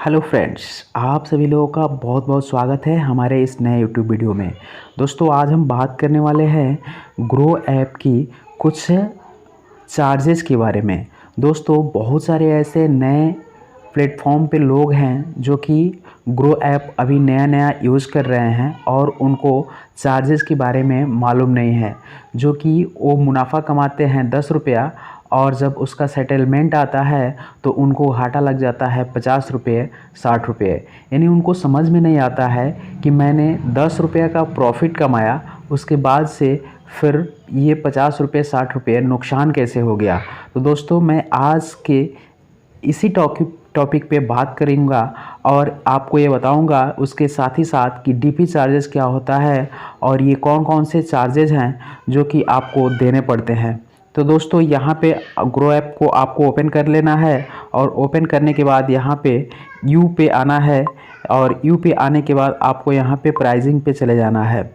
Hello friends, आप सभी लोगों का बहुत बहुत स्वागत है हमारे इस नए यूट्यूब वीडियो में। दोस्तों, आज हम बात करने वाले हैं ग्रो ऐप की कुछ चार्जेस के बारे में। दोस्तों, बहुत सारे ऐसे नए प्लेटफॉर्म पे लोग हैं जो कि ग्रो ऐप अभी नया नया यूज़ कर रहे हैं और उनको चार्जेस के बारे में मालूम नहीं है। जो कि वो मुनाफा कमाते हैं 10 रुपया और जब उसका सेटलमेंट आता है तो उनको घाटा लग जाता है 50 रुपये 60 रुपये। यानी उनको समझ में नहीं आता है कि मैंने 10 रुपये का प्रॉफिट कमाया, उसके बाद से फिर ये 50 रुपये 60 रुपये नुकसान कैसे हो गया। तो दोस्तों, मैं आज के इसी टॉपिक पे बात करूँगा और आपको ये बताऊँगा उसके साथ ही साथ कि डीपी चार्जेस क्या होता है और ये कौन कौन से चार्जेस हैं जो कि आपको देने पड़ते हैं। तो दोस्तों, यहाँ पे ग्रो ऐप को आपको ओपन कर लेना है और ओपन करने के बाद यहाँ पे यू पे आना है और यू पे आने के बाद आपको यहाँ पे प्राइसिंग पे चले जाना है।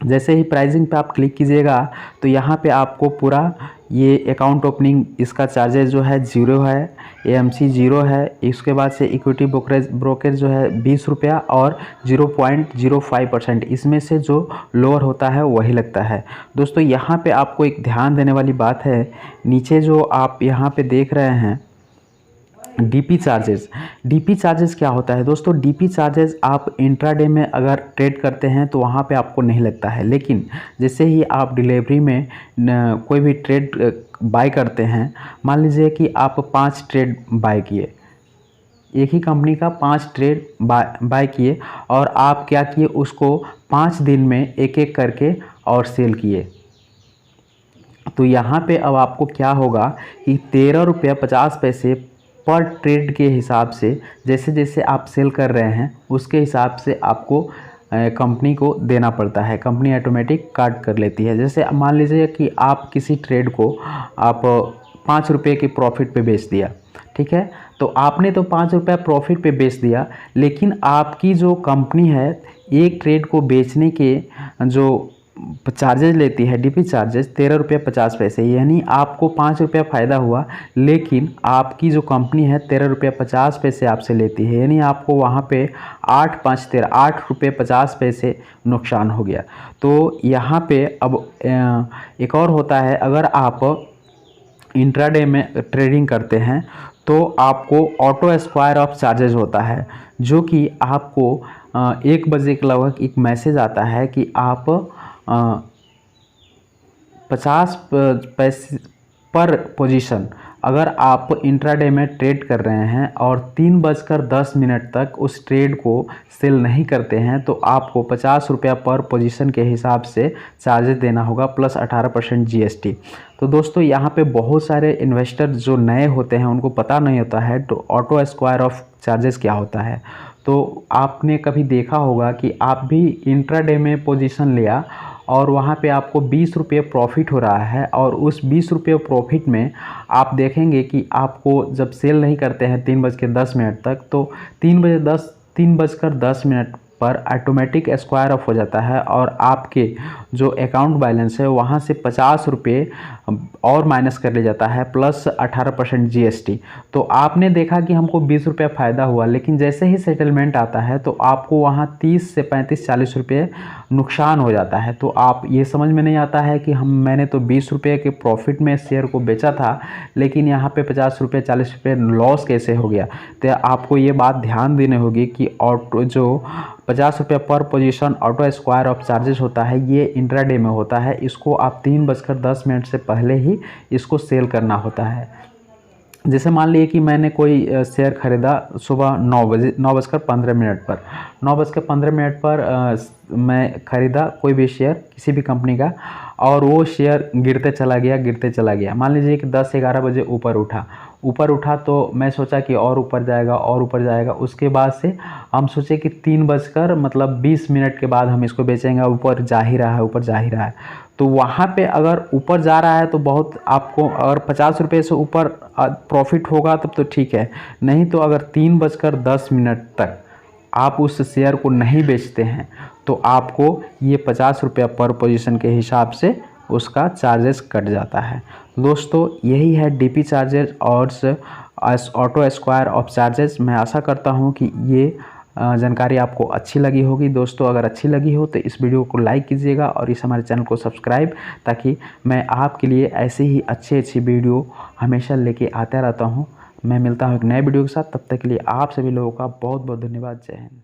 जैसे ही प्राइसिंग पे आप क्लिक कीजिएगा तो यहाँ पे आपको पूरा ये अकाउंट ओपनिंग इसका चार्जेस जो है 0 है, एएमसी 0 है। इसके बाद से इक्विटी ब्रोकरेज जो है 20 रुपया और 0.05% इसमें से जो लोअर होता है वही लगता है। दोस्तों, यहाँ पे आपको एक ध्यान देने वाली बात है, नीचे जो आप यहाँ पे देख रहे हैं डीपी चार्जेस क्या होता है। दोस्तों, डीपी चार्जेस आप इंट्राडे में अगर ट्रेड करते हैं तो वहाँ पे आपको नहीं लगता है, लेकिन जैसे ही आप डिलीवरी में कोई भी ट्रेड बाय करते हैं, मान लीजिए कि आप 5 ट्रेड बाय किए, एक ही कंपनी का 5 ट्रेड बाय किए और आप क्या किए, उसको 5 दिन में एक एक करके और सेल किए। तो यहाँ पे अब आपको क्या होगा कि 13 रुपया 50 पैसे पर ट्रेड के हिसाब से जैसे जैसे आप सेल कर रहे हैं उसके हिसाब से आपको कंपनी को देना पड़ता है। कंपनी ऑटोमेटिक काट कर लेती है। जैसे मान लीजिए कि आप किसी ट्रेड को आप 5 रुपये के प्रॉफिट पे बेच दिया, ठीक है। तो आपने तो 5 रुपया प्रॉफिट पे बेच दिया, लेकिन आपकी जो कंपनी है एक ट्रेड को बेचने के जो चार्जेस लेती है, डीपी चार्जेस 13 रुपये 50 पैसे, यानी आपको 5 रुपया फ़ायदा हुआ, लेकिन आपकी जो कंपनी है 13 रुपये 50 पैसे आपसे लेती है, यानी आपको वहाँ पे 8 5 13 8 रुपये 50 पैसे नुकसान हो गया। तो यहाँ पे अब एक और होता है, अगर आप इंट्राडे में ट्रेडिंग करते हैं तो आपको ऑटो स्क्वायर ऑफ चार्जेस होता है, जो कि आपको 1 बजे के लगभग एक मैसेज आता है कि आप 50 पैसे पर पोजीशन अगर आप इंट्राडे में ट्रेड कर रहे हैं और 3:10 तक उस ट्रेड को सेल नहीं करते हैं तो आपको 50 रुपया पर पोजीशन के हिसाब से चार्जेस देना होगा प्लस 18% जीएसटी। तो दोस्तों, यहाँ पे बहुत सारे इन्वेस्टर जो नए होते हैं उनको पता नहीं होता है तो ऑटो स्क्वायर ऑफ चार्जेस क्या होता है। तो आपने कभी देखा होगा कि आप भी इंट्राडे में पोजीशन लिया और वहाँ पे आपको 20 रुपये प्रॉफिट हो रहा है और उस 20 रुपये प्रॉफिट में आप देखेंगे कि आपको जब सेल नहीं करते हैं 3:10 तक, तो 3:10 पर ऑटोमेटिक स्क्वायर ऑफ हो जाता है और आपके जो अकाउंट बैलेंस है वहाँ से 50 रुपये और माइनस कर लिया जाता है प्लस 18% जीएसटी। तो आपने देखा कि हमको 20 रुपये फ़ायदा हुआ, लेकिन जैसे ही सेटलमेंट आता है तो आपको वहाँ 30 से 35-40 रुपये नुकसान हो जाता है। तो आप ये समझ में नहीं आता है कि मैंने तो 20 रुपये के प्रॉफिट में शेयर को बेचा था, लेकिन यहाँ पे 50 रुपये 40 रुपये लॉस कैसे हो गया। तो आपको ये बात ध्यान देनी होगी कि ऑटो जो 50 रुपये पर position auto square of charges होता है ये इंट्राडे में होता है। इसको आप 3:10 से पहले ही इसको सेल करना होता है। जैसे मान लीजिए कि मैंने कोई शेयर ख़रीदा सुबह 9:15 पर 9:15 पर मैं ख़रीदा कोई भी शेयर किसी भी कंपनी का और वो शेयर गिरते चला गया। मान लीजिए कि 10-11 बजे ऊपर उठा तो मैं सोचा कि और ऊपर जाएगा। उसके बाद से हम सोचे कि 3:20 के बाद हम इसको बेचेंगे। ऊपर जा ही रहा है। तो वहाँ पे अगर ऊपर जा रहा है तो बहुत आपको अगर 50 रुपये से ऊपर प्रॉफिट होगा तब तो ठीक है, नहीं तो अगर 3:10 तक आप उस शेयर को नहीं बेचते हैं तो आपको ये 50 रुपया पर पोजीशन के हिसाब से उसका चार्जेस कट जाता है। दोस्तों, यही है DP charges auto square of charges. मैं आशा करता हूँ कि ये जानकारी आपको अच्छी लगी होगी। दोस्तों अगर अच्छी लगी हो तो इस वीडियो को लाइक कीजिएगा और इस हमारे चैनल को सब्सक्राइब, ताकि मैं आपके लिए ऐसे ही अच्छी वीडियो हमेशा लेके आता रहता हूँ। मैं मिलता हूँ एक नए वीडियो के साथ, तब तक के लिए आप सभी लोगों का बहुत बहुत धन्यवाद। जय हिंद।